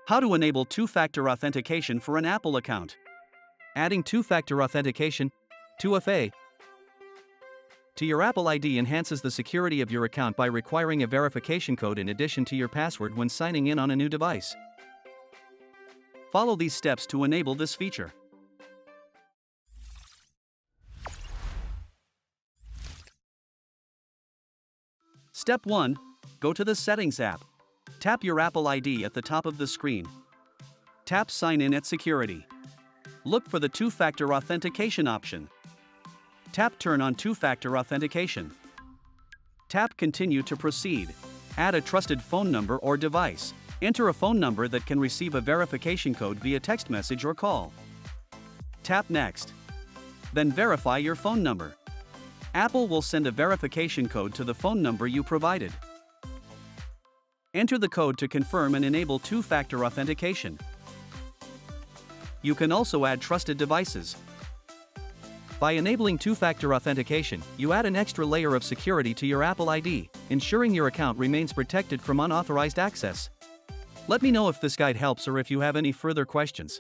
How to enable two-factor authentication for an Apple account. Adding two-factor authentication, 2FA, to your Apple ID enhances the security of your account by requiring a verification code in addition to your password when signing in on a new device. Follow these steps to enable this feature. Step 1. Go to the Settings app. Tap your Apple ID at the top of the screen. Tap Sign in at Security. Look for the two-factor authentication option. Tap Turn on two-factor authentication. Tap Continue to proceed. Add a trusted phone number or device. Enter a phone number that can receive a verification code via text message or call. Tap Next. Then verify your phone number. Apple will send a verification code to the phone number you provided. Enter the code to confirm and enable two-factor authentication. You can also add trusted devices. By enabling two-factor authentication, you add an extra layer of security to your Apple ID, ensuring your account remains protected from unauthorized access. Let me know if this guide helps or if you have any further questions.